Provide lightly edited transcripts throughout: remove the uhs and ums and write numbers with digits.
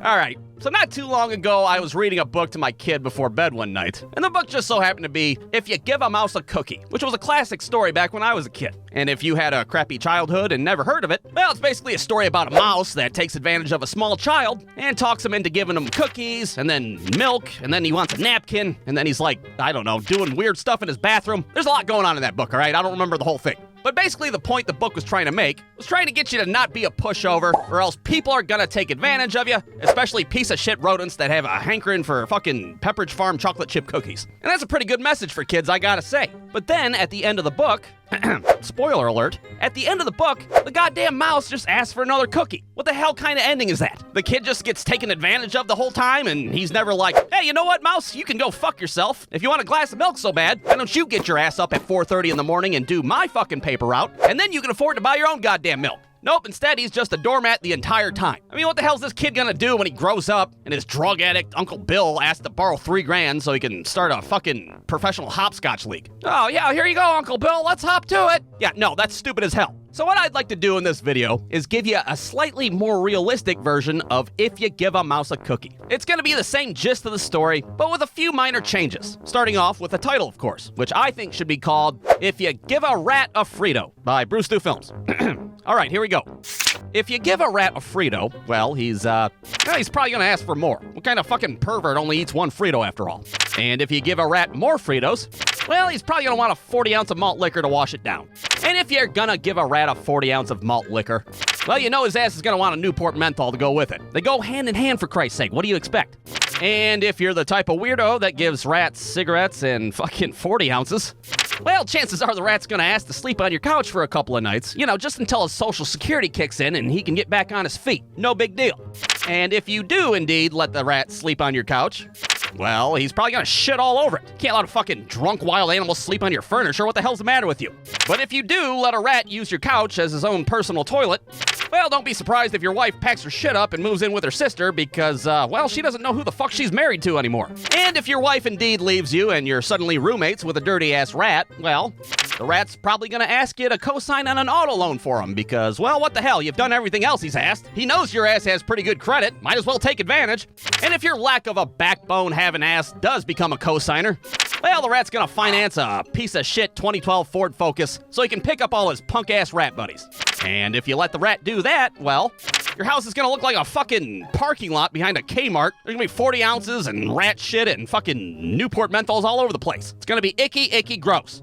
All right, so not too long ago, I was reading a book to my kid before bed one night, and the book just so happened to be If You Give a Mouse a Cookie, which was a classic story back when I was a kid. And if you had a crappy childhood and never heard of it, well, it's basically a story about a mouse that takes advantage of a small child and talks him into giving him cookies, and then milk, and then he wants a napkin, and then he's like, I don't know, doing weird stuff in his bathroom. There's a lot going on in that book, all right? I don't remember the whole thing. But basically the point the book was trying to make was trying to get you to not be a pushover, or else people are gonna take advantage of you, especially piece of shit rodents that have a hankering for fucking Pepperidge Farm chocolate chip cookies. And that's a pretty good message for kids, I gotta say. But then at the end of the book, spoiler alert, at the end of the book, the goddamn mouse just asks for another cookie. What the hell kind of ending is that? The kid just gets taken advantage of the whole time, and he's never like, hey, you know what, mouse? You can go fuck yourself. If you want a glass of milk so bad, why don't you get your ass up at 4:30 in the morning and do my fucking paper route, and then you can afford to buy your own goddamn milk. Nope, instead he's just a doormat the entire time. I mean, what the hell's this kid gonna do when he grows up and his drug addict Uncle Bill asks to borrow $3,000 so he can start a fucking professional hopscotch league? Oh yeah, here you go, Uncle Bill, let's hop to it. Yeah, no, that's stupid as hell. So what I'd like to do in this video is give you a slightly more realistic version of If You Give a Mouse a Cookie. It's gonna be the same gist of the story, but with a few minor changes. Starting off with the title, of course, which I think should be called If You Give a Rat a Frito by Bruce Stu Films. All right, here we go. If you give a rat a Frito, well, he's probably gonna ask for more. What kind of fucking pervert only eats one Frito after all? And if you give a rat more Fritos, well, he's probably gonna want a 40 ounce of malt liquor to wash it down. And if you're gonna give a rat a 40 ounce of malt liquor, well, you know his ass is gonna want a Newport menthol to go with it. They go hand in hand, for Christ's sake. What do you expect? And if you're the type of weirdo that gives rats cigarettes and fucking 40 ounces, well, chances are the rat's gonna ask to sleep on your couch for a couple of nights, you know, just until his social security kicks in and he can get back on his feet. No big deal. And if you do indeed let the rat sleep on your couch, well, he's probably gonna shit all over it. Can't let a fucking drunk wild animal sleep on your furniture. What the hell's the matter with you? But if you do let a rat use your couch as his own personal toilet, well, don't be surprised if your wife packs her shit up and moves in with her sister because, well, she doesn't know who the fuck she's married to anymore. And if your wife indeed leaves you and you're suddenly roommates with a dirty-ass rat, well, the rat's probably gonna ask you to co-sign on an auto loan for him because, well, what the hell? You've done everything else he's asked. He knows your ass has pretty good credit. Might as well take advantage. And if your lack of a backbone having ass does become a co-signer, well, the rat's gonna finance a piece of shit 2012 Ford Focus so he can pick up all his punk-ass rat buddies. And if you let the rat do that, well, your house is gonna look like a fucking parking lot behind a Kmart. There's gonna be 40 ounces and rat shit and fucking Newport menthols all over the place. It's gonna be icky, icky, gross.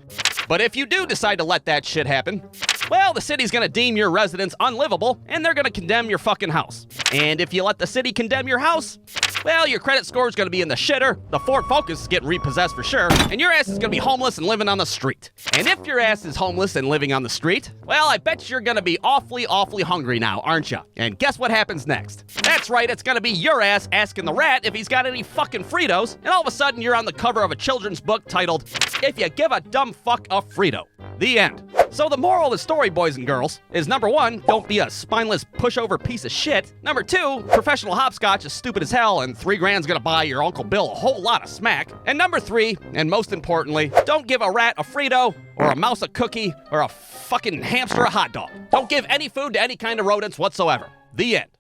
But if you do decide to let that shit happen, well, the city's gonna deem your residence unlivable and they're gonna condemn your fucking house. And if you let the city condemn your house, well, your credit score is gonna be in the shitter, the Ford Focus is getting repossessed for sure, and your ass is gonna be homeless and living on the street. And if your ass is homeless and living on the street, well, I bet you're gonna be awfully, awfully hungry now, aren't you? And guess what happens next? That's right, it's gonna be your ass asking the rat if he's got any fucking Fritos, and all of a sudden you're on the cover of a children's book titled, If You Give a Dumb Fuck a Frito. The end. So the moral of the story, boys and girls, is number one, don't be a spineless pushover piece of shit. Number two, professional hopscotch is stupid as hell and $3,000's gonna buy your Uncle Bill a whole lot of smack. And number three, and most importantly, don't give a rat a Frito or a mouse a cookie or a fucking hamster a hot dog. Don't give any food to any kind of rodents whatsoever. The end.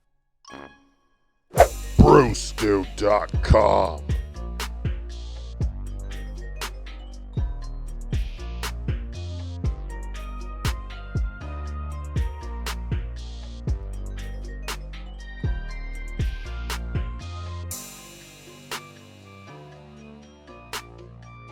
BruceDo.com